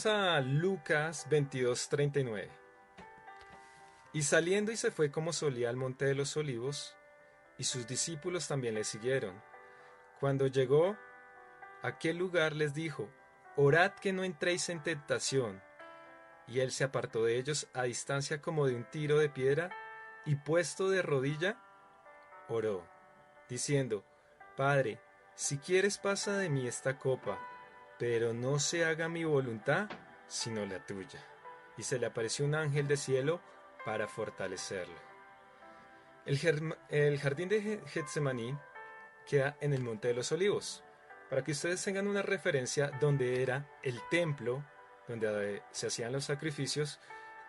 Vamos a Lucas 22:39. Y saliendo y se fue como solía al monte de los olivos, y sus discípulos también le siguieron. Cuando llegó a aquel lugar les dijo: orad que no entréis en tentación. Y él se apartó de ellos a distancia como de un tiro de piedra, y puesto de rodilla, oró, diciendo: Padre, si quieres pasa de mí esta copa, pero no se haga mi voluntad, sino la tuya. Y se le apareció un ángel del cielo para fortalecerlo. El jardín de Getsemaní queda en el Monte de los Olivos. Para que ustedes tengan una referencia, donde era el templo, donde se hacían los sacrificios,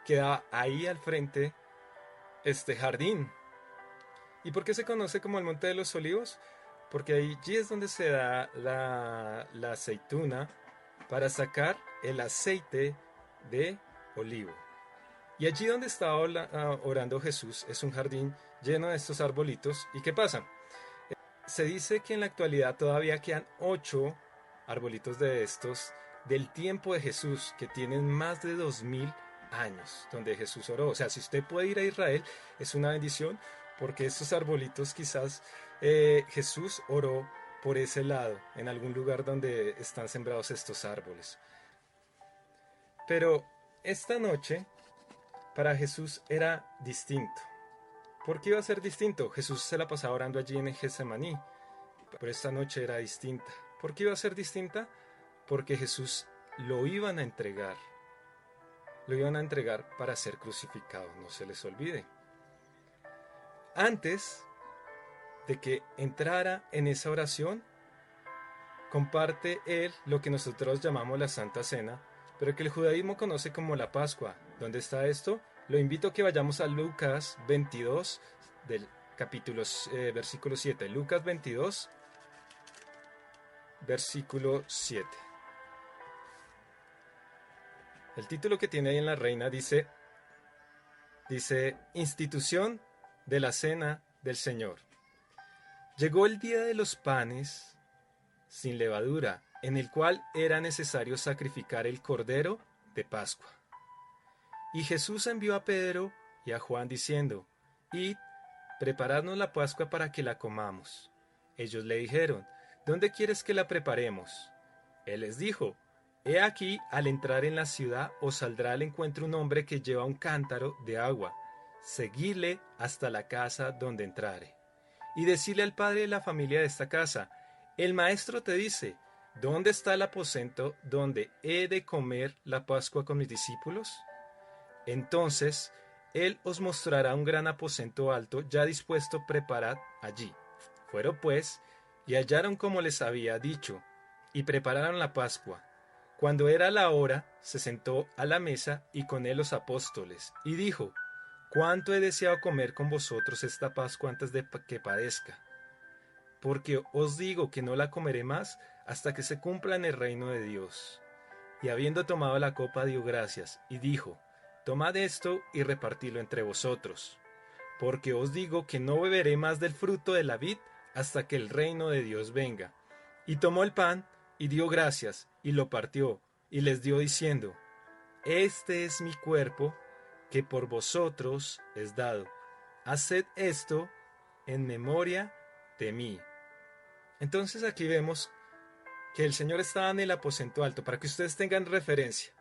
queda ahí al frente este jardín. ¿Y por qué se conoce como el Monte de los Olivos? Porque allí es donde se da la aceituna para sacar el aceite de olivo. Y allí donde estaba orando Jesús es un jardín lleno de estos arbolitos. ¿Y qué pasa? Se dice que en la actualidad todavía quedan 8 arbolitos de estos del tiempo de Jesús, que tienen más de 2000 años, donde Jesús oró. O sea, si usted puede ir a Israel, es una bendición, porque estos arbolitos quizás Jesús oró por ese lado, en algún lugar donde están sembrados estos árboles. Pero esta noche para Jesús era distinto. ¿Por qué iba a ser distinto? Jesús se la pasaba orando allí en Getsemaní, pero esta noche era distinta. ¿Por qué iba a ser distinta? Porque Jesús lo iban a entregar. Lo iban a entregar para ser crucificado, no se les olvide. Antes de que entrara en esa oración, comparte él lo que nosotros llamamos la Santa Cena, pero que el judaísmo conoce como la Pascua. ¿Dónde está esto? Lo invito a que vayamos a Lucas 22, del capítulo, versículo 7. Lucas 22, versículo 7. El título que tiene ahí en la Reina dice Institución de la Cena del Señor. Llegó el día de los panes sin levadura, en el cual era necesario sacrificar el cordero de Pascua. Y Jesús envió a Pedro y a Juan diciendo: Id, preparadnos la Pascua para que la comamos. Ellos le dijeron: ¿Dónde quieres que la preparemos? Él les dijo: He aquí, al entrar en la ciudad os saldrá al encuentro un hombre que lleva un cántaro de agua. Seguidle hasta la casa donde entrare. Y decirle al padre de la familia de esta casa: el maestro te dice: ¿dónde está el aposento donde he de comer la Pascua con mis discípulos? Entonces él os mostrará un gran aposento alto, ya dispuesto, preparad allí. Fueron pues, y hallaron como les había dicho, y prepararon la Pascua. Cuando era la hora, se sentó a la mesa, y con él los apóstoles, y dijo: cuánto he deseado comer con vosotros esta Pascua antes de que padezca. Porque os digo que no la comeré más hasta que se cumpla en el reino de Dios. Y habiendo tomado la copa, dio gracias, y dijo: tomad esto y repartidlo entre vosotros. Porque os digo que no beberé más del fruto de la vid hasta que el reino de Dios venga. Y tomó el pan, y dio gracias, y lo partió, y les dio diciendo: este es mi cuerpo, que por vosotros es dado. Haced esto en memoria de mí. Entonces aquí vemos que el Señor estaba en el aposento alto, para que ustedes tengan referencia.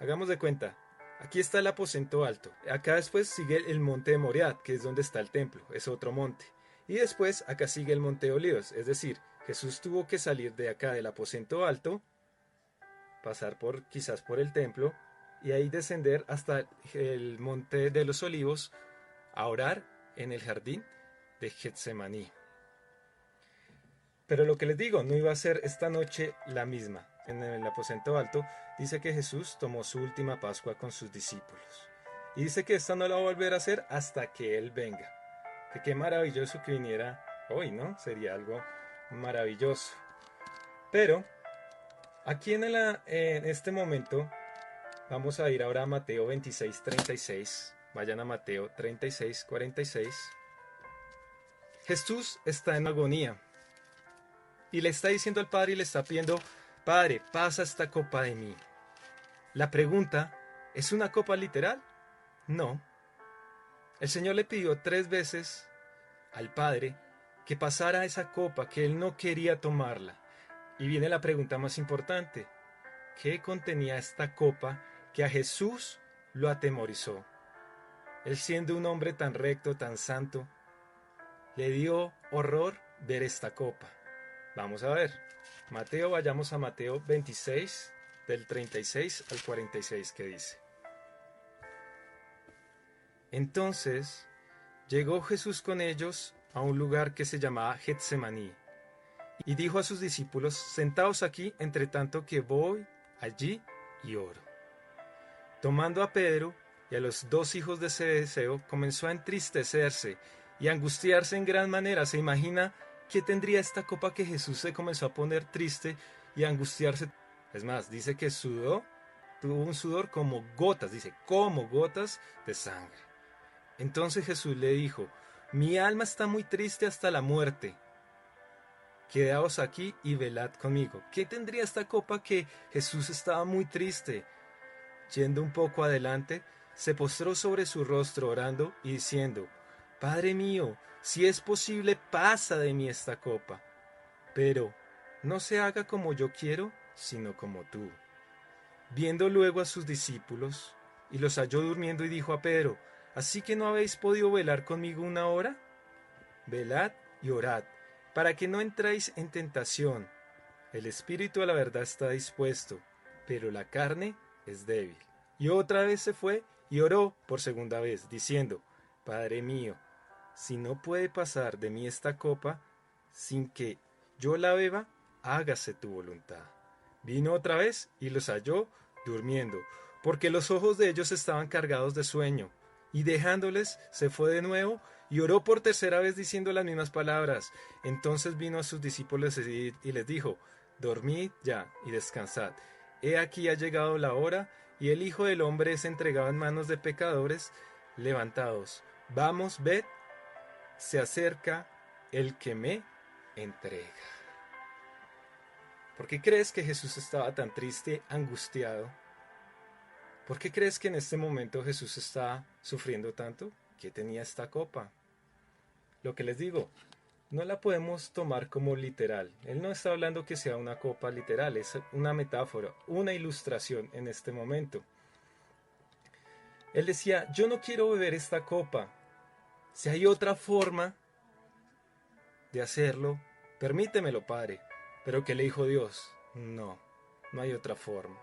Hagamos de cuenta, aquí está el aposento alto. Acá después sigue el monte de Moriah, que es donde está el templo, es otro monte. Y después acá sigue el monte de Olivos, es decir, Jesús tuvo que salir de acá del aposento alto, pasar quizás por el templo, y ahí descender hasta el monte de los Olivos a orar en el jardín de Getsemaní. Pero lo que les digo, no iba a ser esta noche la misma. En el aposento alto dice que Jesús tomó su última Pascua con sus discípulos. Y dice que esta no la va a volver a hacer hasta que Él venga. Que qué maravilloso que viniera hoy, ¿no? Sería algo maravilloso. Pero aquí en este momento vamos a ir ahora a Mateo 26:36. Vayan a Mateo 36:46. Jesús está en agonía. Y le está diciendo al Padre y le está pidiendo: Padre, pasa esta copa de mí. La pregunta, ¿es una copa literal? No. El Señor le pidió 3 veces al Padre que pasara esa copa, que Él no quería tomarla. Y viene la pregunta más importante. ¿Qué contenía esta copa que a Jesús lo atemorizó? Él siendo un hombre tan recto, tan santo, le dio horror ver esta copa. Vamos a ver. Vayamos a Mateo 26, del 36 al 46, que dice. Entonces llegó Jesús con ellos a un lugar que se llamaba Getsemaní, y dijo a sus discípulos, sentaos aquí, entre tanto que voy allí y oro. Tomando a Pedro y a los 2 hijos de Zebedeo, comenzó a entristecerse y a angustiarse en gran manera. ¿Se imagina qué tendría esta copa que Jesús se comenzó a poner triste y a angustiarse? Es más, dice que sudó, tuvo un sudor como gotas, dice, como gotas de sangre. Entonces Jesús le dijo, mi alma está muy triste hasta la muerte. Quedaos aquí y velad conmigo. ¿Qué tendría esta copa que Jesús estaba muy triste? Yendo un poco adelante, se postró sobre su rostro orando y diciendo, Padre mío, si es posible, pasa de mí esta copa. Pero no se haga como yo quiero, sino como tú. Viendo luego a sus discípulos, y los halló durmiendo, y dijo a Pedro, ¿así que no habéis podido velar conmigo 1 hora? Velad y orad, para que no entréis en tentación. El espíritu a la verdad está dispuesto, pero la carne es débil. Y otra vez se fue y oró por segunda vez, diciendo, Padre mío, si no puede pasar de mí esta copa sin que yo la beba, hágase tu voluntad. Vino otra vez y los halló durmiendo, porque los ojos de ellos estaban cargados de sueño. Y dejándoles, se fue de nuevo y oró por tercera vez diciendo las mismas palabras. Entonces vino a sus discípulos y les dijo, dormid ya y descansad. He aquí ha llegado la hora, y el Hijo del Hombre es entregado en manos de pecadores. Levantaos, vamos, ved, se acerca el que me entrega. ¿Por qué crees que Jesús estaba tan triste, angustiado? ¿Por qué crees que en este momento Jesús está sufriendo tanto? ¿Qué tenía esta copa? Lo que les digo, no la podemos tomar como literal. Él no está hablando que sea una copa literal, es una metáfora, una ilustración en este momento. Él decía, yo no quiero beber esta copa. Si hay otra forma de hacerlo, permítemelo, Padre. Pero ¿qué le dijo Dios? No, no hay otra forma.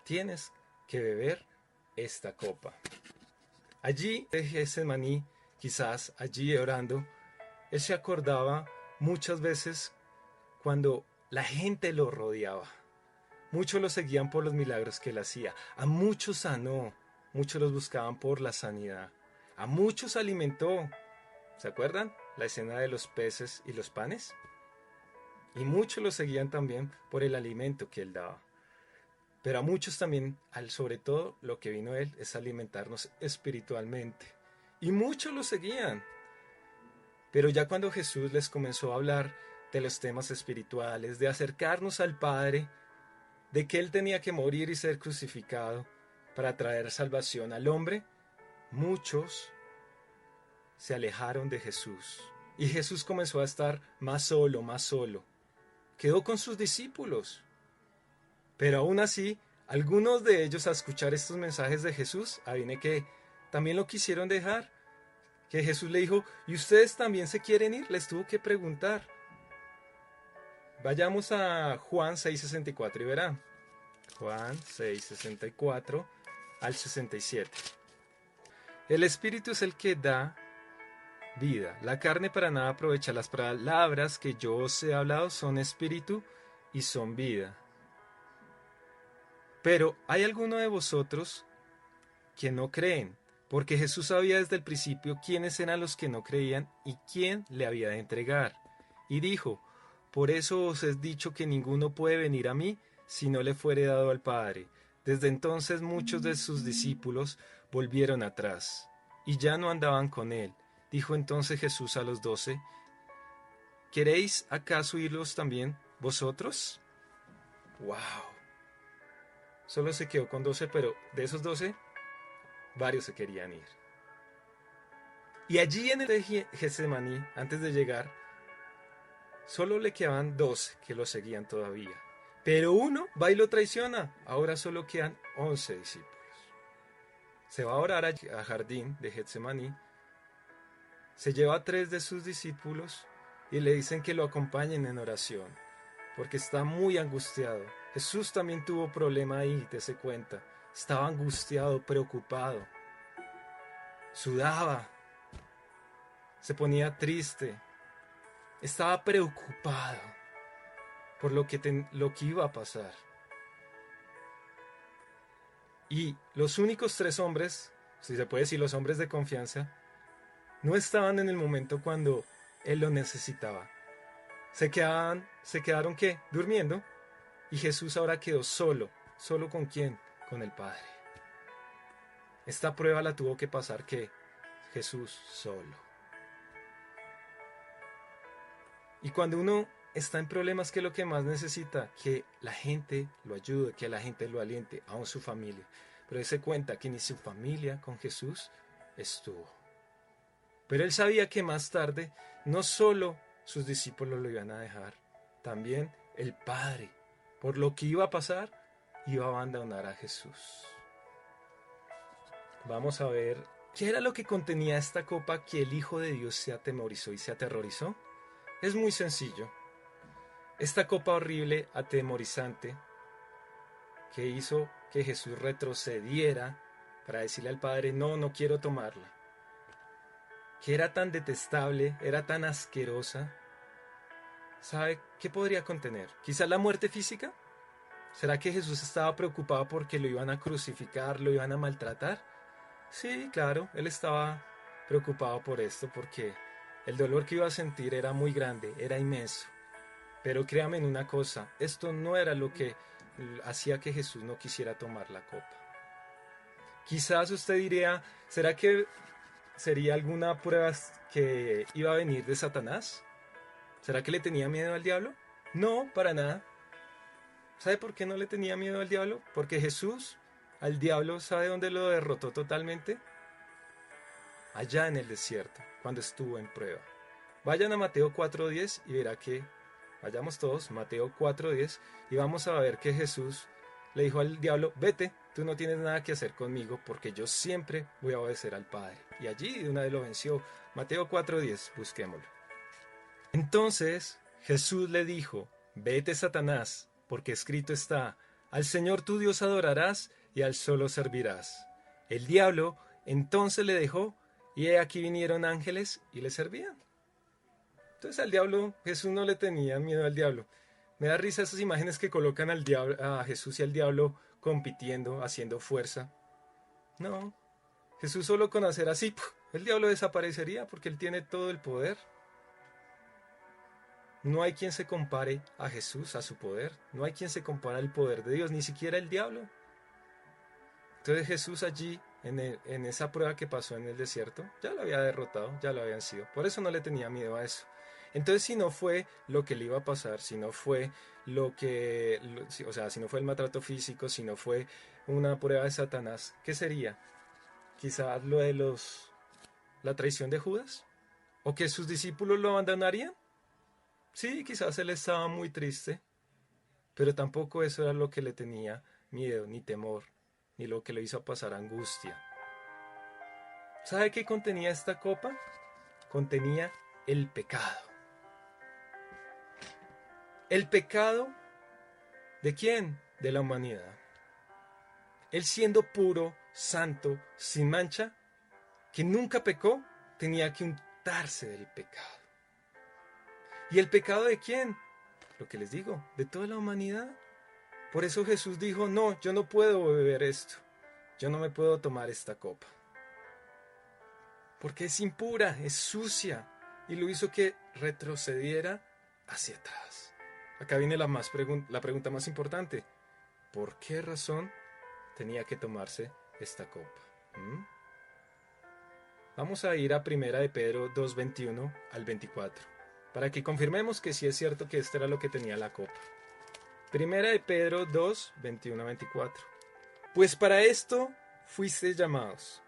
Tienes que beber esta copa. Allí en Getsemaní, quizás allí orando, él se acordaba muchas veces cuando la gente lo rodeaba. Muchos lo seguían por los milagros que él hacía. A muchos sanó. Muchos los buscaban por la sanidad. A muchos alimentó. ¿Se acuerdan? La escena de los peces y los panes. Y muchos lo seguían también por el alimento que él daba. Pero a muchos también, sobre todo, lo que vino él es alimentarnos espiritualmente. Y muchos lo seguían. Pero ya cuando Jesús les comenzó a hablar de los temas espirituales, de acercarnos al Padre, de que Él tenía que morir y ser crucificado para traer salvación al hombre, muchos se alejaron de Jesús. Y Jesús comenzó a estar más solo, más solo. Quedó con sus discípulos. Pero aún así, algunos de ellos, a escuchar estos mensajes de Jesús, adivine que también lo quisieron dejar. Que Jesús le dijo, ¿y ustedes también se quieren ir? Les tuvo que preguntar. Vayamos a Juan 6:64 y verán. Juan 6:64 al 67. El Espíritu es el que da vida. La carne para nada aprovecha. Las palabras que yo os he hablado son espíritu y son vida. Pero hay alguno de vosotros que no creen, porque Jesús sabía desde el principio quiénes eran los que no creían y quién le había de entregar. Y dijo, por eso os he dicho que ninguno puede venir a mí si no le fuere dado al Padre. Desde entonces muchos de sus discípulos volvieron atrás, y ya no andaban con él. Dijo entonces Jesús a los 12, ¿queréis acaso irlos también vosotros? ¡Wow! solo se quedó con 12, pero de esos 12, varios se querían ir. Y allí en el de Getsemaní, antes de llegar, solo le quedaban 12 que lo seguían todavía. Pero uno va y lo traiciona. Ahora solo quedan 11 discípulos. Se va a orar al jardín de Getsemaní. Se lleva a 3 de sus discípulos y le dicen que lo acompañen en oración, porque está muy angustiado. Jesús también tuvo problema ahí, dése cuenta. Estaba angustiado, preocupado. Sudaba. Se ponía triste. Estaba preocupado por lo que iba a pasar. Y los únicos 3 hombres, si se puede decir los hombres de confianza, no estaban en el momento cuando él lo necesitaba. Se quedaron ¿qué? Durmiendo. Y Jesús ahora quedó solo. ¿Solo con quién? Con el Padre. Esta prueba la tuvo que pasar ¿qué? Jesús solo. Y cuando uno está en problemas, ¿qué es lo que más necesita? Que la gente lo ayude, que la gente lo aliente, aún su familia. Pero dése cuenta que ni su familia con Jesús estuvo. Pero él sabía que más tarde no solo sus discípulos lo iban a dejar, también el Padre, por lo que iba a pasar, iba a abandonar a Jesús. Vamos a ver qué era lo que contenía esta copa que el Hijo de Dios se atemorizó y se aterrorizó. Es muy sencillo. Esta copa horrible, atemorizante, que hizo que Jesús retrocediera para decirle al Padre, no, no quiero tomarla. Que era tan detestable, era tan asquerosa. ¿Sabe qué podría contener? ¿Quizás la muerte física? ¿Será que Jesús estaba preocupado porque lo iban a crucificar, lo iban a maltratar? Sí, claro, él estaba preocupado por esto porque el dolor que iba a sentir era muy grande, era inmenso. Pero créame en una cosa, esto no era lo que hacía que Jesús no quisiera tomar la copa. Quizás usted diría, ¿será que sería alguna prueba que iba a venir de Satanás? ¿Será que le tenía miedo al diablo? No, para nada. ¿Sabe por qué no le tenía miedo al diablo? Porque Jesús al diablo, ¿sabe dónde lo derrotó totalmente? Allá en el desierto, cuando estuvo en prueba. Vayan a Mateo 4:10 y verá que, vayamos todos, Mateo 4:10, y vamos a ver que Jesús le dijo al diablo, vete, tú no tienes nada que hacer conmigo porque yo siempre voy a obedecer al Padre. Y allí de una vez lo venció. Mateo 4:10, busquémoslo. Entonces Jesús le dijo, vete Satanás, porque escrito está, al Señor tu Dios adorarás y al solo servirás. El diablo entonces le dejó y he aquí vinieron ángeles y le servían. Entonces al diablo, Jesús no le tenía miedo al diablo. Me da risa esas imágenes que colocan al diablo, a Jesús y al diablo compitiendo, haciendo fuerza. No, Jesús solo con hacer así, el diablo desaparecería porque él tiene todo el poder. No hay quien se compare a Jesús, a su poder. No hay quien se compare al poder de Dios, ni siquiera el diablo. Entonces Jesús allí, en esa prueba que pasó en el desierto, ya lo había derrotado, ya lo habían sido. Por eso no le tenía miedo a eso. Entonces si no fue lo que le iba a pasar, si no fue si no fue el maltrato físico, si no fue una prueba de Satanás, ¿qué sería? Quizás lo de la traición de Judas, o que sus discípulos lo abandonarían. Sí, quizás él estaba muy triste, pero tampoco eso era lo que le tenía miedo, ni temor, ni lo que le hizo pasar angustia. ¿Sabe qué contenía esta copa? Contenía el pecado. ¿El pecado de quién? De la humanidad. Él siendo puro, santo, sin mancha, que nunca pecó, tenía que untarse del pecado. ¿Y el pecado de quién? Lo que les digo, de toda la humanidad. Por eso Jesús dijo, no, yo no puedo beber esto. Yo no me puedo tomar esta copa. Porque es impura, es sucia. Y lo hizo que retrocediera hacia atrás. Acá viene la pregunta más importante. ¿Por qué razón tenía que tomarse esta copa? Vamos a ir a 1 de Pedro 2:21 al 24. Para que confirmemos que sí es cierto que esto era lo que tenía la copa. 1 de Pedro 2:21 a 24. Pues para esto fuisteis llamados,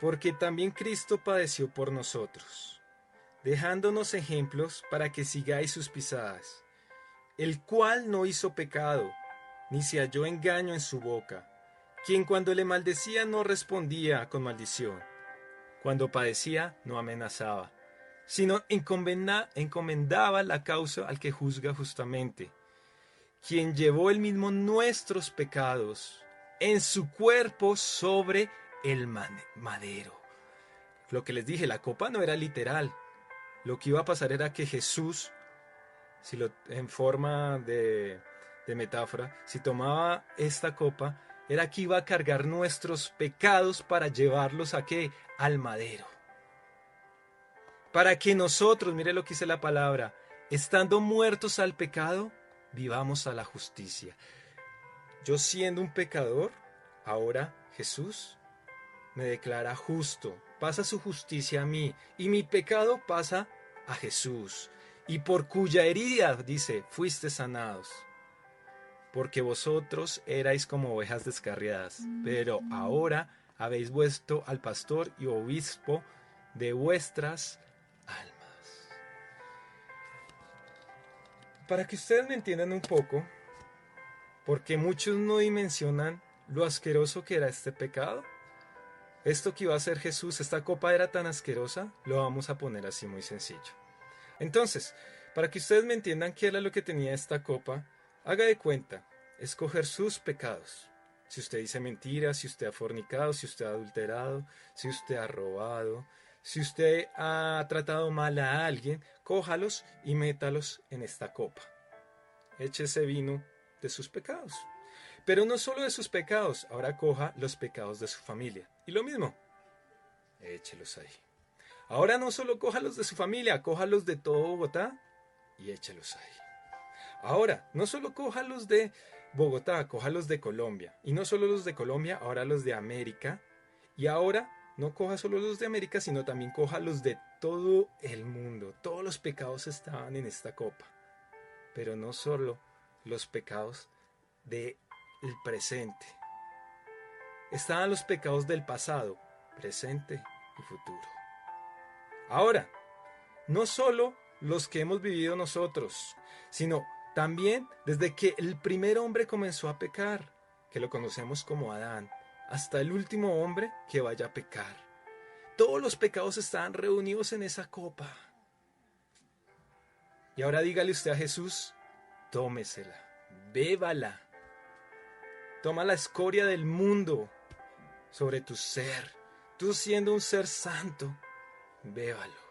porque también Cristo padeció por nosotros, dejándonos ejemplos para que sigáis sus pisadas, el cual no hizo pecado, ni se halló engaño en su boca, quien cuando le maldecía no respondía con maldición, cuando padecía no amenazaba, sino encomendaba la causa al que juzga justamente, quien llevó él mismo nuestros pecados en su cuerpo sobre el madero. Lo que les dije, la copa no era literal. Lo que iba a pasar era que Jesús, si lo en forma de metáfora, si tomaba esta copa, era que iba a cargar nuestros pecados para llevarlos a qué? Al madero. Para que nosotros, mire lo que dice la palabra, estando muertos al pecado, vivamos a la justicia. Yo siendo un pecador, ahora Jesús me declara justo, pasa su justicia a mí, y mi pecado pasa a Jesús, y por cuya herida, dice, fuiste sanados, porque vosotros erais como ovejas descarriadas, pero ahora habéis vuelto al pastor y obispo de vuestras almas. Para que ustedes me entiendan un poco, porque muchos no dimensionan lo asqueroso que era este pecado. Esto que iba a hacer Jesús, esta copa era tan asquerosa, lo vamos a poner así muy sencillo. Entonces, para que ustedes me entiendan qué era lo que tenía esta copa, haga de cuenta, escoger sus pecados. Si usted dice mentiras, si usted ha fornicado, si usted ha adulterado, si usted ha robado, si usted ha tratado mal a alguien, cójalos y métalos en esta copa. Eche ese vino de sus pecados. Pero no solo de sus pecados, ahora coja los pecados de su familia. Y lo mismo, échelos ahí. Ahora no solo coja los de su familia, coja los de todo Bogotá y échelos ahí. Ahora, no solo coja los de Bogotá, coja los de Colombia. Y no solo los de Colombia, ahora los de América. Y ahora no coja solo los de América, sino también coja los de todo el mundo. Todos los pecados estaban en esta copa. Pero no solo los pecados del presente. Estaban los pecados del pasado, presente y futuro. Ahora, no solo los que hemos vivido nosotros, sino también desde que el primer hombre comenzó a pecar, que lo conocemos como Adán, hasta el último hombre que vaya a pecar. Todos los pecados estaban reunidos en esa copa. Y ahora dígale usted a Jesús, tómesela, bébala. Toma la escoria del mundo sobre tu ser. Tú siendo un ser santo, bébalo.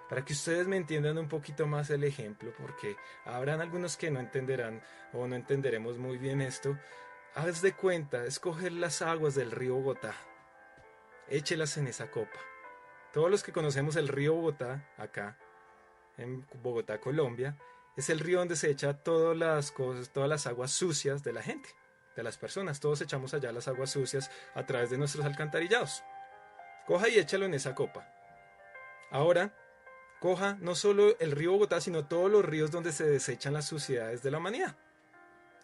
Para que ustedes me entiendan un poquito más el ejemplo, porque habrán algunos que no entenderán o no entenderemos muy bien esto. Haz de cuenta, escoger las aguas del río Bogotá. Échelas en esa copa. Todos los que conocemos el río Bogotá, acá, en Bogotá, Colombia, es el río donde se echa todas las cosas, todas las aguas sucias de la gente, de las personas. Todos echamos allá las aguas sucias a través de nuestros alcantarillados. Coja y échalo en esa copa. Ahora, coja no solo el río Bogotá, sino todos los ríos donde se desechan las suciedades de la humanidad.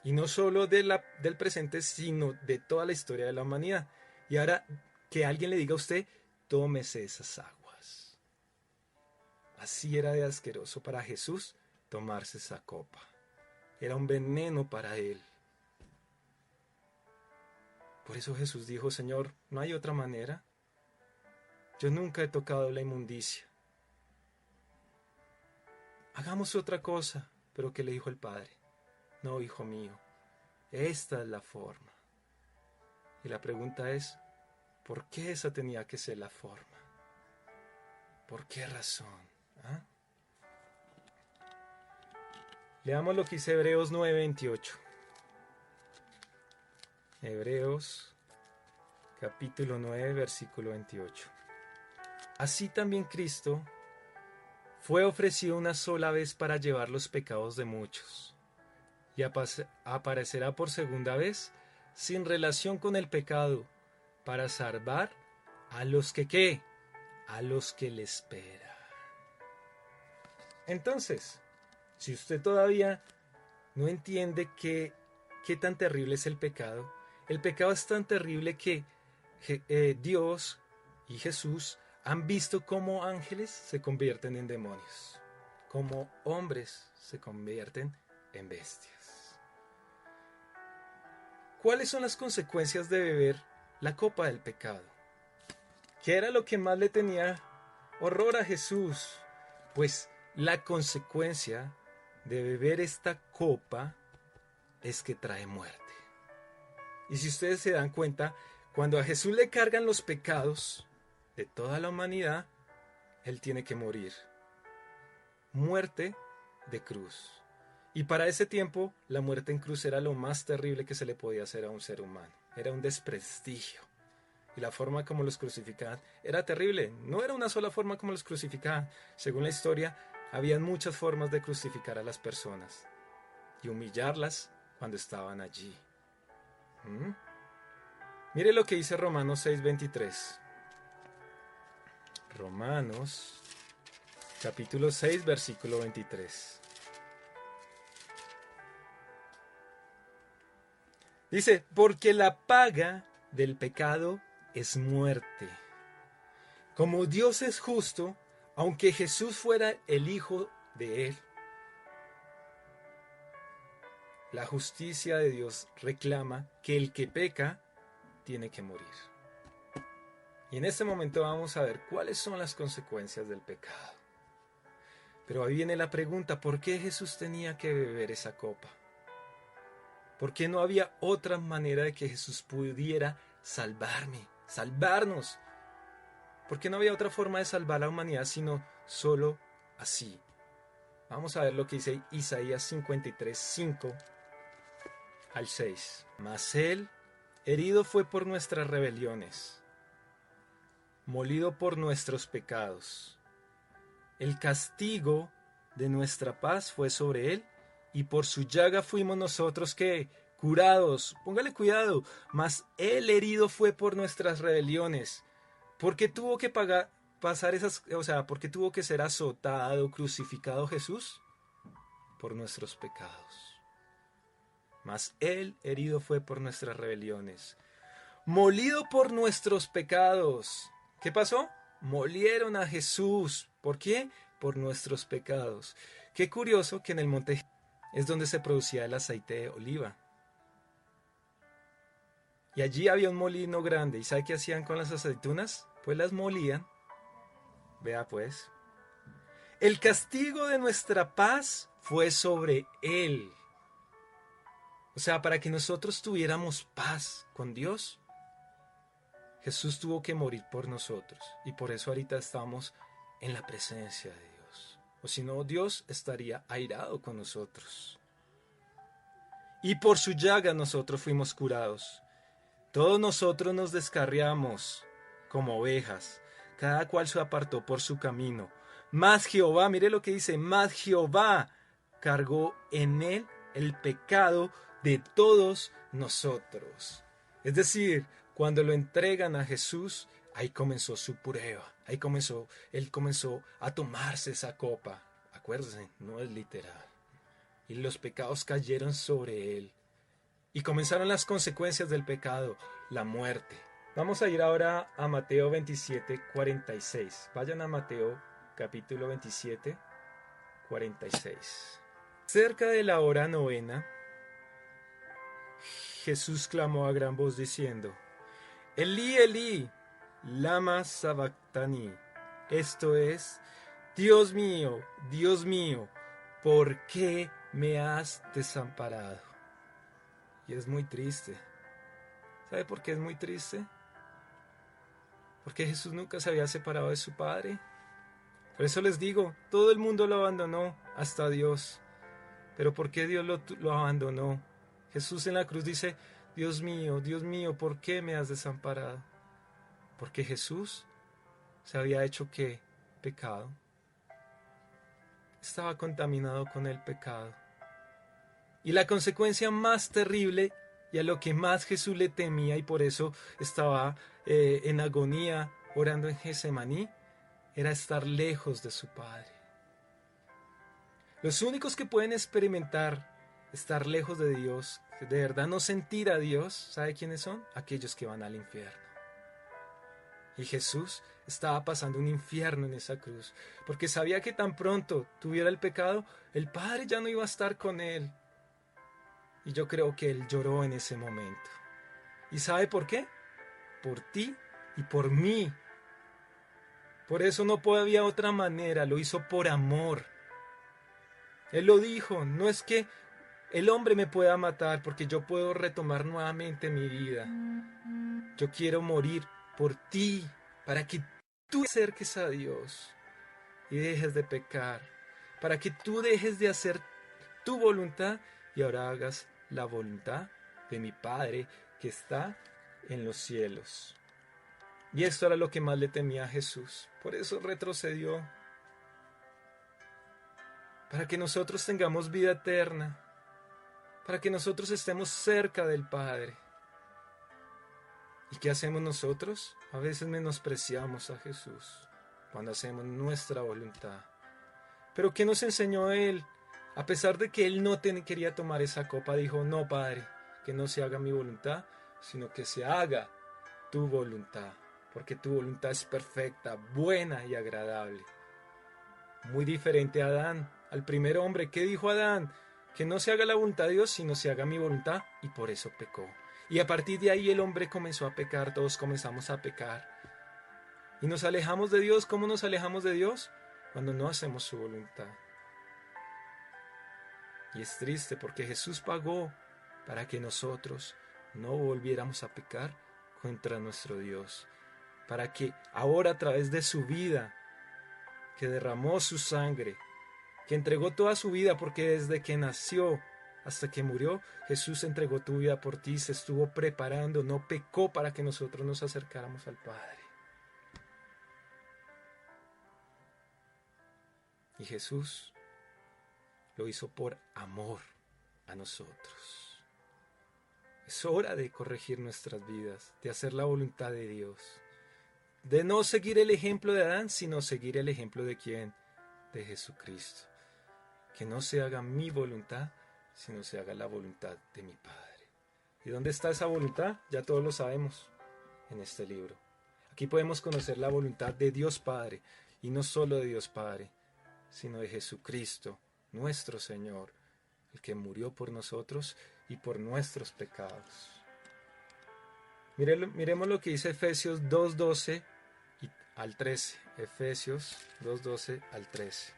Y no solo del presente, sino de toda la historia de la humanidad. Y ahora que alguien le diga a usted, tómese esas aguas. Así era de asqueroso para Jesús tomarse esa copa. Era un veneno para él. Por eso Jesús dijo, Señor, no hay otra manera. Yo nunca he tocado la inmundicia. Hagamos otra cosa. Pero ¿qué le dijo el Padre? No, hijo mío, esta es la forma. Y la pregunta es, ¿por qué esa tenía que ser la forma? ¿Por qué razón? ¿Ah? Leamos lo que dice Hebreos 9:28. Hebreos capítulo 9, versículo 28. Así también Cristo fue ofrecido una sola vez para llevar los pecados de muchos, y aparecerá por segunda vez sin relación con el pecado, para salvar a los que ¿qué? A los que le esperan. Entonces, si usted todavía no entiende qué tan terrible es el el pecado es tan terrible que Dios y Jesús han visto cómo ángeles se convierten en demonios, cómo hombres se convierten en bestias. ¿Cuáles son las consecuencias de beber la copa del pecado? ¿Qué era lo que más le tenía horror a Jesús? Pues la consecuencia de beber esta copa es que trae muerte. Y si ustedes se dan cuenta, cuando a Jesús le cargan los pecados de toda la humanidad, Él tiene que morir. Muerte de cruz. Y para ese tiempo, la muerte en cruz era lo más terrible que se le podía hacer a un ser humano. Era un desprestigio. Y la forma como los crucificaban era terrible. No era una sola forma como los crucificaban. Según la historia, habían muchas formas de crucificar a las personas y humillarlas cuando estaban allí. Mire lo que dice Romanos 6:23. Romanos capítulo 6, versículo 23. Dice, porque la paga del pecado es muerte. Como Dios es justo, aunque Jesús fuera el Hijo de Él, la justicia de Dios reclama que el que peca tiene que morir. Y en este momento vamos a ver cuáles son las consecuencias del pecado. Pero ahí viene la pregunta, ¿por qué Jesús tenía que beber esa copa? ¿Por qué no había otra manera de que Jesús pudiera salvarnos? ¿Por qué no había otra forma de salvar a la humanidad sino solo así? Vamos a ver lo que dice Isaías 53, 5 al 6. Mas Él herido fue por nuestras rebeliones, molido por nuestros pecados. El castigo de nuestra paz fue sobre Él, y por su llaga fuimos nosotros que curados. Póngale cuidado. Mas Él herido fue por nuestras rebeliones. ¿Por qué tuvo que por qué tuvo que ser azotado, crucificado Jesús? Por nuestros pecados. Mas Él herido fue por nuestras rebeliones, molido por nuestros pecados. ¿Qué pasó? Molieron a Jesús. ¿Por qué? Por nuestros pecados. Qué curioso que en el monte es donde se producía el aceite de oliva. Y allí había un molino grande. ¿Y sabe qué hacían con las aceitunas? Pues las molían. Vea pues. El castigo de nuestra paz fue sobre Él. O sea, para que nosotros tuviéramos paz con Dios, Jesús tuvo que morir por nosotros. Y por eso ahorita estamos en la presencia de Dios. O si no, Dios estaría airado con nosotros. Y por su llaga nosotros fuimos curados. Todos nosotros nos descarriamos como ovejas. Cada cual se apartó por su camino. Mas Jehová, mire lo que dice, mas Jehová cargó en él el pecado de todos nosotros. Es decir, cuando lo entregan a Jesús, ahí comenzó su prueba. Él comenzó a tomarse esa copa. Acuérdense, no es literal. Y los pecados cayeron sobre él. Y comenzaron las consecuencias del pecado, la muerte. Vamos a ir ahora a Mateo 27, 46. Vayan a Mateo capítulo 27, 46. Cerca de la hora novena, Jesús clamó a gran voz diciendo, Elí, Elí, lama sabactani. Esto es, Dios mío, ¿por qué me has desamparado? Y es muy triste. ¿Sabe por qué es muy triste? Porque Jesús nunca se había separado de su Padre. Por eso les digo, todo el mundo lo abandonó, hasta Dios. Pero ¿por qué Dios lo abandonó? Jesús en la cruz dice, Dios mío, ¿por qué me has desamparado? Porque Jesús se había hecho ¿qué? Pecado. Estaba contaminado con el pecado. Y la consecuencia más terrible y a lo que más Jesús le temía y por eso estaba en agonía orando en Getsemaní era estar lejos de su Padre. Los únicos que pueden experimentar estar lejos de Dios, de verdad no sentir a Dios, ¿sabe quiénes son? Aquellos que van al infierno. Y Jesús estaba pasando un infierno en esa cruz, porque sabía que tan pronto tuviera el pecado, el Padre ya no iba a estar con él. Y yo creo que él lloró en ese momento. ¿Y sabe por qué? Por ti y por mí. Por eso no había otra manera, lo hizo por amor. Él lo dijo, no es que el hombre me pueda matar porque yo puedo retomar nuevamente mi vida. Yo quiero morir por ti, para que tú te acerques a Dios y dejes de pecar, para que tú dejes de hacer tu voluntad y ahora hagas la voluntad de mi Padre que está en los cielos. Y esto era lo que más le temía a Jesús. Por eso retrocedió. Para que nosotros tengamos vida eterna. Para que nosotros estemos cerca del Padre. ¿Y qué hacemos nosotros? A veces menospreciamos a Jesús cuando hacemos nuestra voluntad. Pero ¿qué nos enseñó Él? A pesar de que Él no quería tomar esa copa, dijo, no, Padre, que no se haga mi voluntad, sino que se haga tu voluntad. Porque tu voluntad es perfecta, buena y agradable. Muy diferente a Adán, al primer hombre. ¿Qué dijo Adán? Que no se haga la voluntad de Dios, sino se haga mi voluntad, y por eso pecó. Y a partir de ahí el hombre comenzó a pecar, todos comenzamos a pecar. Y nos alejamos de Dios. ¿Cómo nos alejamos de Dios? Cuando no hacemos su voluntad. Y es triste porque Jesús pagó para que nosotros no volviéramos a pecar contra nuestro Dios. Para que ahora a través de su vida, que derramó su sangre, que entregó toda su vida, porque desde que nació hasta que murió, Jesús entregó tu vida por ti, se estuvo preparando, no pecó para que nosotros nos acercáramos al Padre. Y Jesús lo hizo por amor a nosotros. Es hora de corregir nuestras vidas, de hacer la voluntad de Dios. De no seguir el ejemplo de Adán, sino seguir el ejemplo de ¿quién? De Jesucristo. Que no se haga mi voluntad, sino se haga la voluntad de mi Padre. ¿Y dónde está esa voluntad? Ya todos lo sabemos en este libro. Aquí podemos conocer la voluntad de Dios Padre, y no solo de Dios Padre, sino de Jesucristo, nuestro Señor, el que murió por nosotros y por nuestros pecados. Miremos lo que dice Efesios 2:12 al 13. Efesios 2:12 al 13.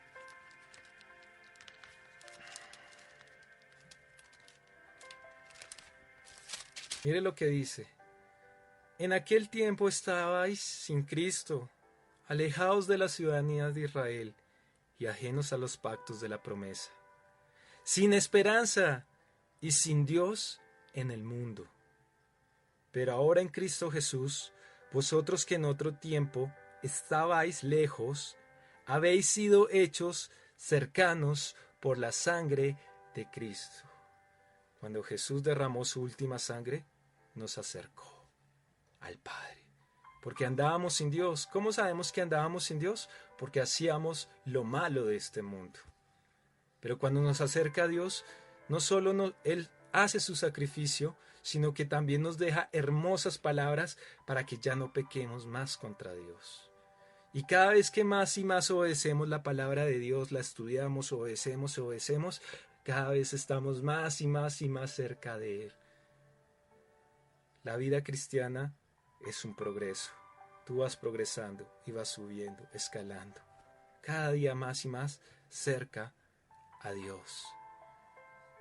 Mire lo que dice. En aquel tiempo estabais sin Cristo, alejados de la ciudadanía de Israel y ajenos a los pactos de la promesa, sin esperanza y sin Dios en el mundo. Pero ahora en Cristo Jesús, vosotros que en otro tiempo estabais lejos, habéis sido hechos cercanos por la sangre de Cristo. Cuando Jesús derramó su última sangre, nos acercó al Padre. Porque andábamos sin Dios. ¿Cómo sabemos que andábamos sin Dios? Porque hacíamos lo malo de este mundo. Pero cuando nos acerca a Dios, no solo Él hace su sacrificio, sino que también nos deja hermosas palabras para que ya no pequemos más contra Dios. Y cada vez que más y más obedecemos la palabra de Dios, la estudiamos, obedecemos, cada vez estamos más y más y más cerca de Él. La vida cristiana es un progreso. Tú vas progresando y vas subiendo, escalando. Cada día más y más cerca a Dios.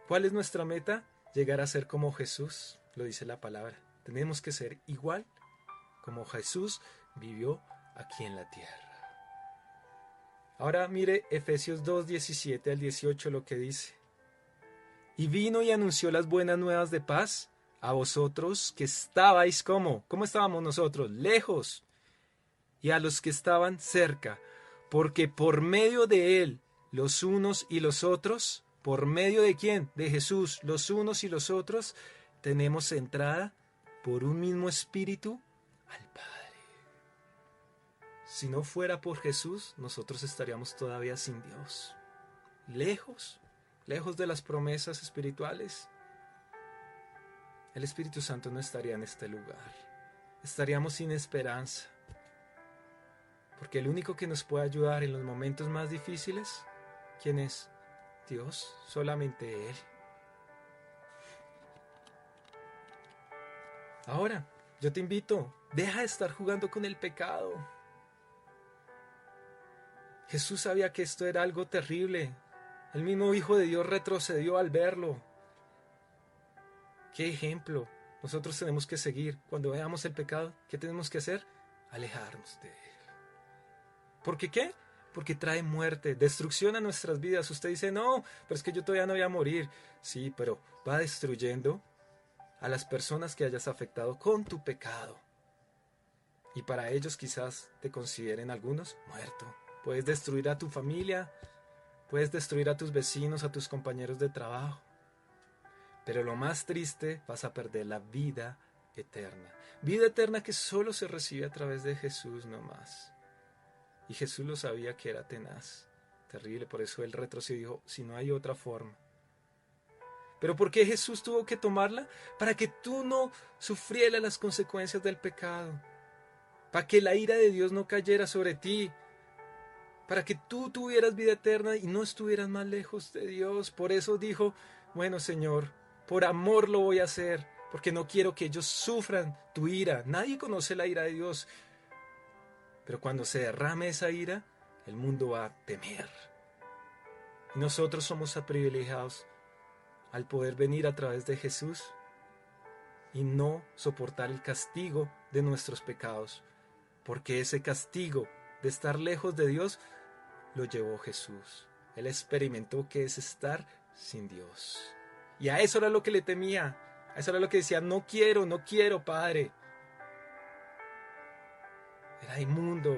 ¿Cuál es nuestra meta? Llegar a ser como Jesús, lo dice la palabra. Tenemos que ser igual como Jesús vivió aquí en la tierra. Ahora mire Efesios 2:17 al 18 lo que dice. Y vino y anunció las buenas nuevas de paz a vosotros que estabais ¿cómo? ¿Cómo estábamos nosotros? Lejos. Y a los que estaban cerca, porque por medio de Él, los unos y los otros, ¿por medio de quién? De Jesús, los unos y los otros, tenemos entrada por un mismo espíritu al Padre. Si no fuera por Jesús, nosotros estaríamos todavía sin Dios. Lejos de las promesas espirituales. el Espíritu Santo no estaría en este lugar. Estaríamos sin esperanza. Porque el único que nos puede ayudar en los momentos más difíciles, ¿quién es? Dios, solamente Él. Ahora, yo te invito, deja de estar jugando con el pecado. Jesús sabía que esto era algo terrible. El mismo Hijo de Dios retrocedió al verlo. ¿Qué ejemplo nosotros tenemos que seguir cuando veamos el pecado? ¿Qué tenemos que hacer? Alejarnos de él. ¿Por qué qué? Porque trae muerte, destrucción a nuestras vidas. Usted dice, no, pero es que yo todavía no voy a morir. Sí, pero va destruyendo a las personas que hayas afectado con tu pecado. Y para ellos quizás te consideren algunos muerto. Puedes destruir a tu familia, puedes destruir a tus vecinos, a tus compañeros de trabajo. Pero lo más triste, vas a perder la vida eterna. Vida eterna que solo se recibe a través de Jesús nomás. Y Jesús lo sabía que era tenaz, terrible, por eso él retrocedió y dijo, si no hay otra forma. ¿Pero por qué Jesús tuvo que tomarla? Para que tú no sufrieras las consecuencias del pecado. Para que la ira de Dios no cayera sobre ti. Para que tú tuvieras vida eterna y no estuvieras más lejos de Dios. Por eso dijo, bueno Señor, por amor lo voy a hacer, porque no quiero que ellos sufran tu ira. Nadie conoce la ira de Dios. Pero cuando se derrame esa ira, el mundo va a temer. Y nosotros somos privilegiados al poder venir a través de Jesús y no soportar el castigo de nuestros pecados. Porque ese castigo de estar lejos de Dios lo llevó Jesús. Él experimentó que es estar sin Dios. Y a eso era lo que le temía. A eso era lo que decía, no quiero, Padre. Era inmundo.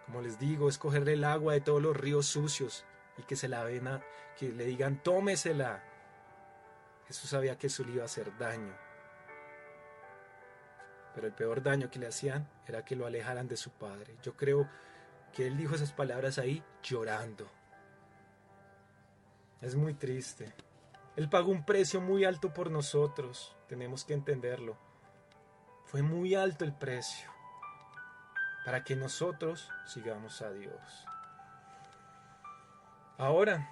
Como les digo, es coger el agua de todos los ríos sucios y que se la ven que le digan, tómesela. Jesús sabía que eso le iba a hacer daño. Pero el peor daño que le hacían era que lo alejaran de su Padre. Yo creo que él dijo esas palabras ahí llorando. Es muy triste. Él pagó un precio muy alto por nosotros. Tenemos que entenderlo. Fue muy alto el precio para que nosotros sigamos a Dios. Ahora,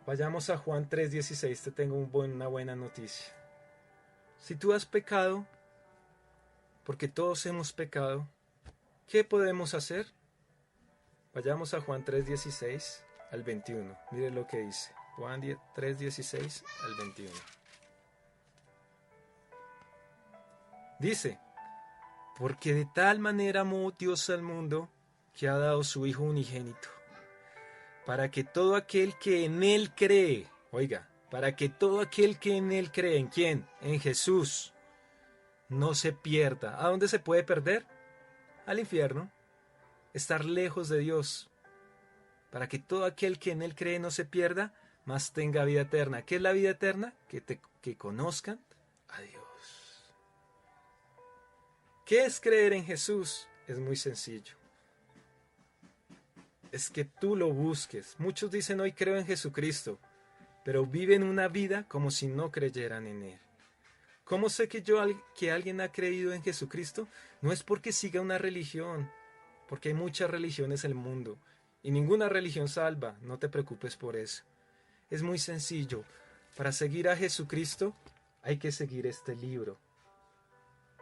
vayamos a Juan 3:16. Te tengo una buena noticia. Si tú has pecado, porque todos hemos pecado, ¿qué podemos hacer? Vayamos a Juan 3:16 al 21. Mire lo que dice. Juan 3:16 al 21. Dice, porque de tal manera amó Dios al mundo que ha dado su Hijo unigénito, para que todo aquel que en Él cree, oiga, para que todo aquel que en Él cree, ¿en quién? En Jesús, no se pierda. ¿A dónde se puede perder? Al infierno. Estar lejos de Dios. Para que todo aquel que en Él cree no se pierda, mas tenga vida eterna. ¿Qué es la vida eterna? Que conozcan a Dios. ¿Qué es creer en Jesús? Es muy sencillo. Es que tú lo busques. Muchos dicen hoy creo en Jesucristo, pero viven una vida como si no creyeran en Él. ¿Cómo sé que alguien ha creído en Jesucristo? No es porque siga una religión, porque hay muchas religiones en el mundo y ninguna religión salva, no te preocupes por eso. Es muy sencillo. Para seguir a Jesucristo hay que seguir este libro.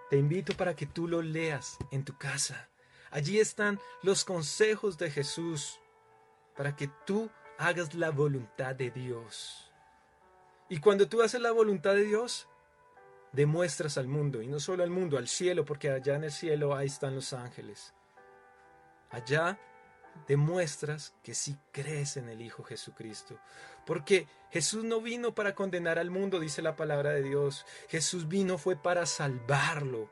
Te invito para que tú lo leas en tu casa. Allí están los consejos de Jesús para que tú hagas la voluntad de Dios. Y cuando tú haces la voluntad de Dios, demuestras al mundo, y no solo al mundo, al cielo, porque allá en el cielo ahí están los ángeles. Allá demuestras que sí crees en el Hijo Jesucristo. Porque Jesús no vino para condenar al mundo, dice la palabra de Dios. Jesús fue para salvarlo.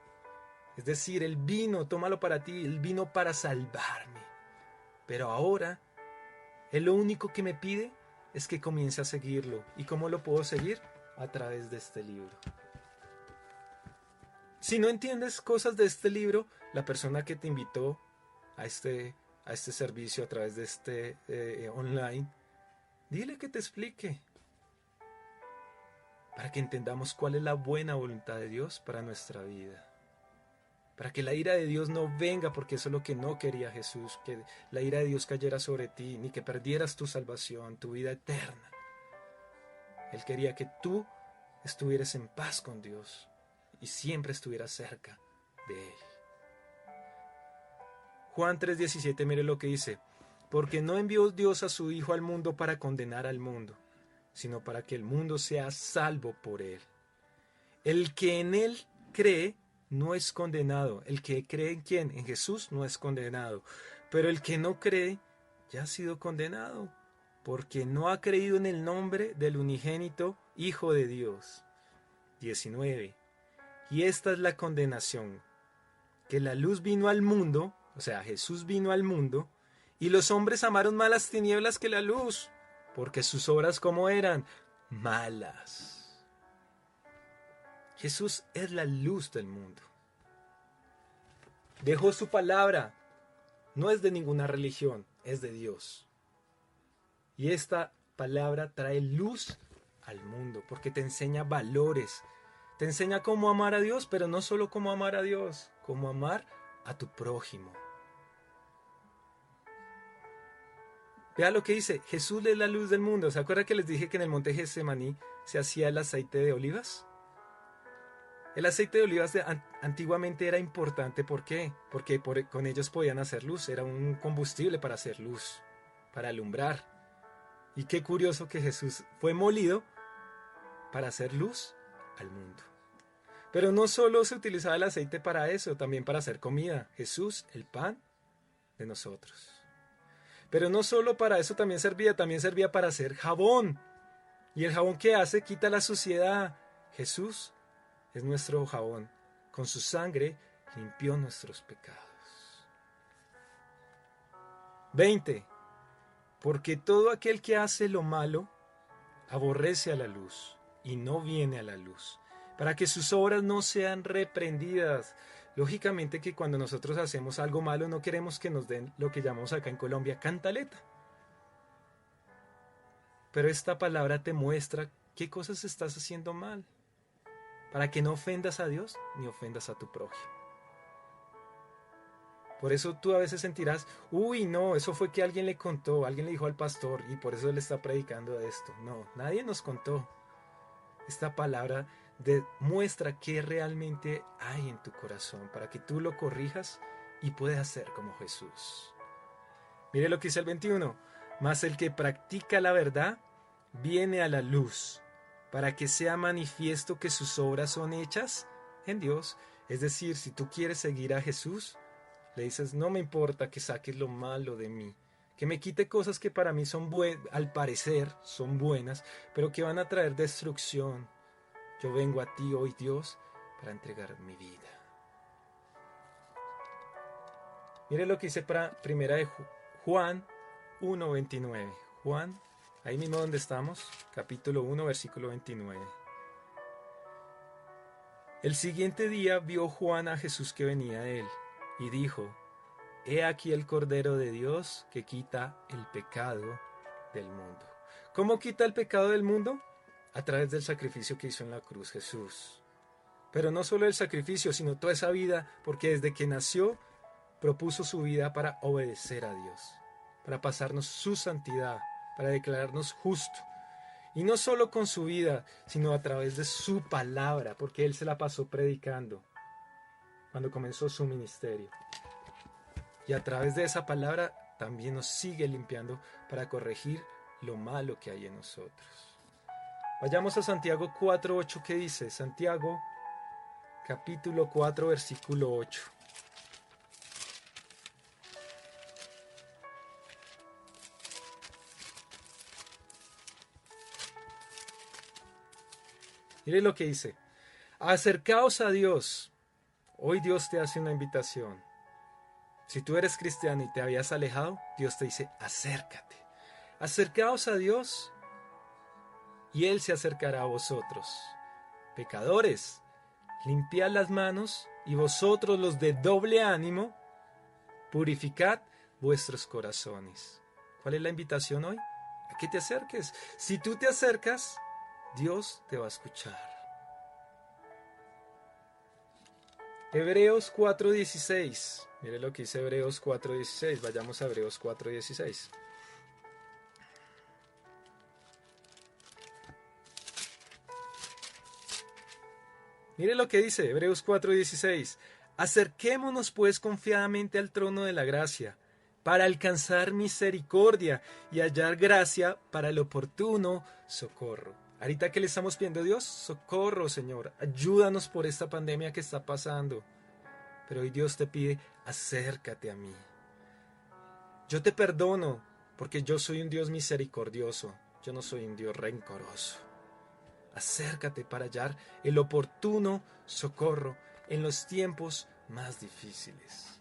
Es decir, Él vino, tómalo para ti, Él vino para salvarme. Pero ahora, Él lo único que me pide es que comience a seguirlo. ¿Y cómo lo puedo seguir? A través de este libro. Si no entiendes cosas de este libro, la persona que te invitó a este servicio a través de este online, dile que te explique. para que entendamos cuál es la buena voluntad de Dios para nuestra vida. Para que la ira de Dios no venga, porque eso es lo que no quería Jesús, que la ira de Dios cayera sobre ti, ni que perdieras tu salvación, tu vida eterna. Él quería que tú estuvieras en paz con Dios y siempre estuvieras cerca de Él. Juan 3:17, mire lo que dice: porque no envió Dios a su Hijo al mundo para condenar al mundo, sino para que el mundo sea salvo por Él. El que en Él cree no es condenado. El que cree en quién, en Jesús, no es condenado. Pero el que no cree ya ha sido condenado, porque no ha creído en el nombre del unigénito Hijo de Dios. 19. Y esta es la condenación, que la luz vino al mundo, o sea, Jesús vino al mundo, y los hombres amaron más las tinieblas que la luz, porque sus obras como eran malas. Jesús es la luz del mundo. Dejó su palabra. No es de ninguna religión, es de Dios. Y esta palabra trae luz al mundo, porque te enseña valores. Te enseña cómo amar a Dios, pero no solo cómo amar a Dios, cómo amar a tu prójimo. Vea lo que dice: Jesús es la luz del mundo. ¿Se acuerda que les dije que en el monte Getsemaní se hacía el aceite de olivas? El aceite de olivas antiguamente era importante. ¿Por qué? Porque con ellos podían hacer luz. Era un combustible para hacer luz, para alumbrar. Y qué curioso que Jesús fue molido para hacer luz al mundo. Pero no solo se utilizaba el aceite para eso, también para hacer comida. Jesús, el pan de nosotros. Pero no solo para eso también servía para hacer jabón. ¿Y el jabón qué hace? Quita la suciedad. Jesús es nuestro jabón. Con su sangre limpió nuestros pecados. 20. Porque todo aquel que hace lo malo aborrece a la luz y no viene a la luz, para que sus obras no sean reprendidas. Lógicamente que cuando nosotros hacemos algo malo no queremos que nos den lo que llamamos acá en Colombia cantaleta. Pero esta palabra te muestra qué cosas estás haciendo mal, para que no ofendas a Dios ni ofendas a tu prójimo. Por eso tú a veces sentirás: uy, no, eso fue que alguien le contó, alguien le dijo al pastor y por eso él está predicando esto. No, nadie nos contó. Esta palabra demuestra qué realmente hay en tu corazón para que tú lo corrijas y puedas ser como Jesús. Mire lo que dice el 21. Mas el que practica la verdad viene a la luz, para que sea manifiesto que sus obras son hechas en Dios. Es decir, si tú quieres seguir a Jesús, le dices: no me importa que saques lo malo de mí, que me quite cosas que para mí son al parecer son buenas, pero que van a traer destrucción. Yo vengo a ti hoy, Dios, para entregar mi vida. Mire lo que dice para primera de Juan 1:29. Juan, ahí mismo donde estamos, capítulo 1, versículo 29. El siguiente día vio Juan a Jesús que venía a él, y dijo: he aquí el Cordero de Dios que quita el pecado del mundo. ¿Cómo quita el pecado del mundo? A través del sacrificio que hizo en la cruz Jesús. Pero no solo el sacrificio, sino toda esa vida, porque desde que nació propuso su vida para obedecer a Dios, para pasarnos su santidad, para declararnos justo. Y no solo con su vida, sino a través de su palabra, porque Él se la pasó predicando cuando comenzó su ministerio. Y a través de esa palabra también nos sigue limpiando para corregir lo malo que hay en nosotros. Vayamos a Santiago 4:8, ¿qué dice? Santiago, capítulo 4, versículo 8. Mire lo que dice: acercaos a Dios. Hoy Dios te hace una invitación. Si tú eres cristiano y te habías alejado, Dios te dice: acércate. Acercaos a Dios y Él se acercará a vosotros. Pecadores, limpiad las manos, y vosotros los de doble ánimo, purificad vuestros corazones. ¿Cuál es la invitación hoy? A que te acerques. Si tú te acercas, Dios te va a escuchar. Hebreos 4:16. Mire lo que dice Hebreos 4:16. Vayamos a Hebreos 4:16. Mire lo que dice Hebreos 4:16. Acerquémonos pues confiadamente al trono de la gracia, para alcanzar misericordia y hallar gracia para el oportuno socorro. Ahorita que le estamos pidiendo a Dios, socorro, Señor, ayúdanos por esta pandemia que está pasando. Pero hoy Dios te pide, acércate a mí. Yo te perdono, porque yo soy un Dios misericordioso, yo no soy un Dios rencoroso. Acércate para hallar el oportuno socorro en los tiempos más difíciles.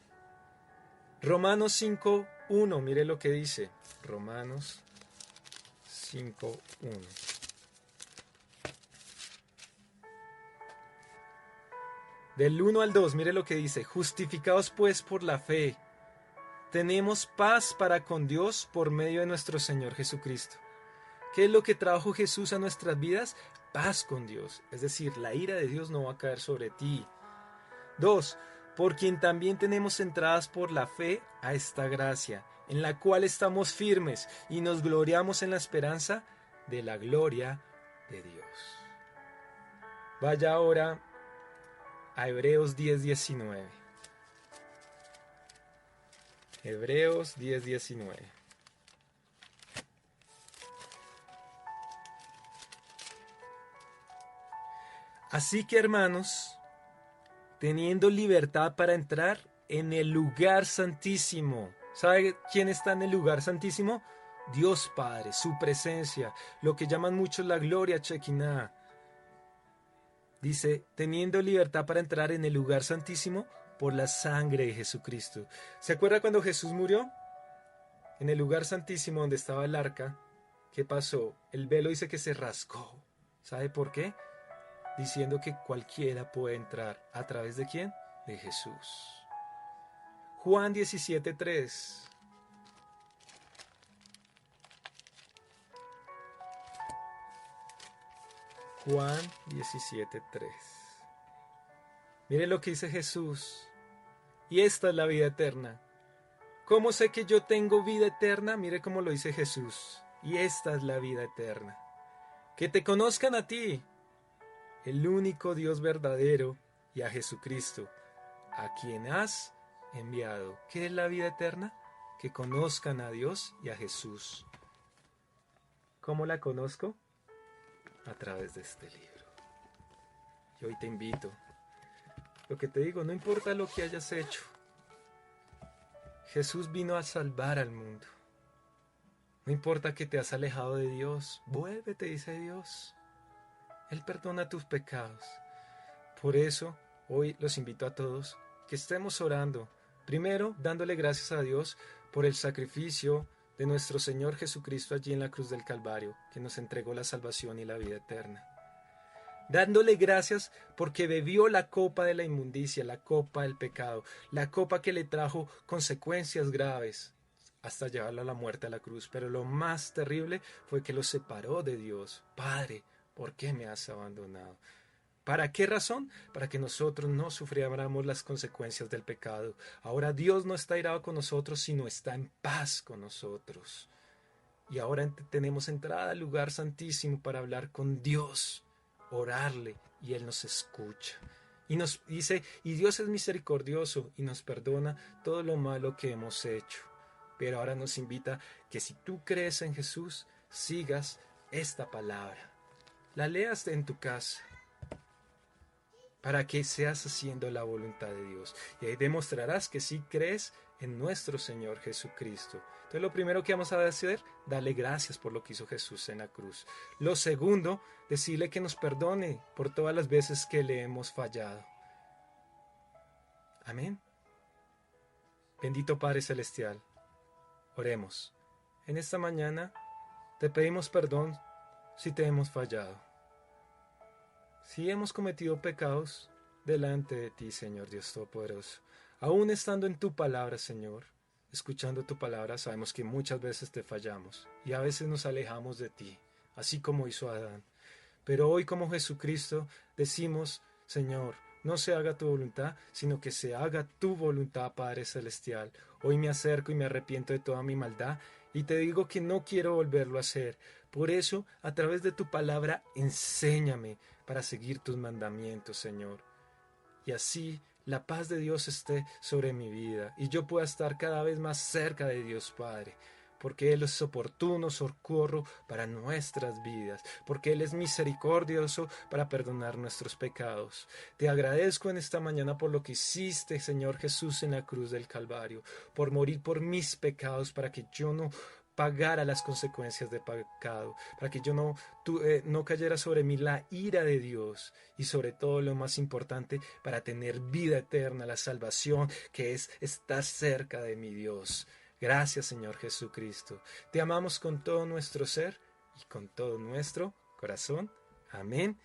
Romanos 5:1, mire lo que dice. Romanos 5:1. Del 1 al 2, mire lo que dice. Justificados pues por la fe, tenemos paz para con Dios por medio de nuestro Señor Jesucristo. ¿Qué es lo que trajo Jesús a nuestras vidas? Paz con Dios. Es decir, la ira de Dios no va a caer sobre ti. 2. Por quien también tenemos entradas por la fe a esta gracia, en la cual estamos firmes y nos gloriamos en la esperanza de la gloria de Dios. Vaya ahora a Hebreos 10:19. Hebreos 10:19. Así que, hermanos, teniendo libertad para entrar en el lugar santísimo. ¿Sabe quién está en el lugar santísimo? Dios Padre, su presencia, lo que llaman muchos la gloria Shekinah. Dice, teniendo libertad para entrar en el lugar santísimo por la sangre de Jesucristo. ¿Se acuerda cuando Jesús murió? En el lugar santísimo donde estaba el arca, ¿qué pasó? El velo dice que se rasgó. ¿Sabe por qué? Diciendo que cualquiera puede entrar. ¿A través de quién? De Jesús. Juan 17:3. Juan 17:3. Mire lo que dice Jesús. Y esta es la vida eterna. ¿Cómo sé que yo tengo vida eterna? Mire cómo lo dice Jesús. Y esta es la vida eterna. Que te conozcan a ti, el único Dios verdadero, y a Jesucristo, a quien has enviado. ¿Qué es la vida eterna? Que conozcan a Dios y a Jesús. ¿Cómo la conozco? A través de este libro. Y hoy te invito. Lo que te digo, no importa lo que hayas hecho. Jesús vino a salvar al mundo. No importa que te has alejado de Dios. Vuélvete, dice Dios. Él perdona tus pecados. Por eso, hoy los invito a todos que estemos orando. Primero, dándole gracias a Dios por el sacrificio de nuestro Señor Jesucristo allí en la cruz del Calvario, que nos entregó la salvación y la vida eterna. Dándole gracias porque bebió la copa de la inmundicia, la copa del pecado, la copa que le trajo consecuencias graves hasta llevarlo a la muerte a la cruz. Pero lo más terrible fue que lo separó de Dios. Padre, ¿por qué me has abandonado? ¿Para qué razón? Para que nosotros no sufriéramos las consecuencias del pecado. Ahora Dios no está irado con nosotros, sino está en paz con nosotros. Y ahora tenemos entrada al lugar santísimo para hablar con Dios, orarle, y Él nos escucha. Y nos dice, y Dios es misericordioso y nos perdona todo lo malo que hemos hecho. Pero ahora nos invita que si tú crees en Jesús, sigas esta palabra. La leas en tu casa, para que seas haciendo la voluntad de Dios. Y ahí demostrarás que sí crees en nuestro Señor Jesucristo. Entonces lo primero que vamos a hacer, darle gracias por lo que hizo Jesús en la cruz. Lo segundo, decirle que nos perdone por todas las veces que le hemos fallado. Amén. Bendito Padre Celestial, oremos. En esta mañana te pedimos perdón si te hemos fallado. Si hemos cometido pecados delante de ti, Señor Dios Todopoderoso, aún estando en tu palabra, Señor, escuchando tu palabra, sabemos que muchas veces te fallamos y a veces nos alejamos de ti, así como hizo Adán. Pero hoy como Jesucristo decimos, Señor, no se haga tu voluntad, sino que se haga tu voluntad, Padre Celestial. Hoy me acerco y me arrepiento de toda mi maldad y te digo que no quiero volverlo a hacer. Por eso, a través de tu palabra, enséñame para seguir tus mandamientos, Señor. Y así la paz de Dios esté sobre mi vida y yo pueda estar cada vez más cerca de Dios Padre, porque Él es oportuno socorro para nuestras vidas, porque Él es misericordioso para perdonar nuestros pecados. Te agradezco en esta mañana por lo que hiciste, Señor Jesús, en la cruz del Calvario, por morir por mis pecados para que yo no pagara las consecuencias de pecado, para que yo no cayera sobre mí la ira de Dios y sobre todo lo más importante, para tener vida eterna, la salvación que es estar cerca de mi Dios. Gracias, Señor Jesucristo. Te amamos con todo nuestro ser y con todo nuestro corazón. Amén.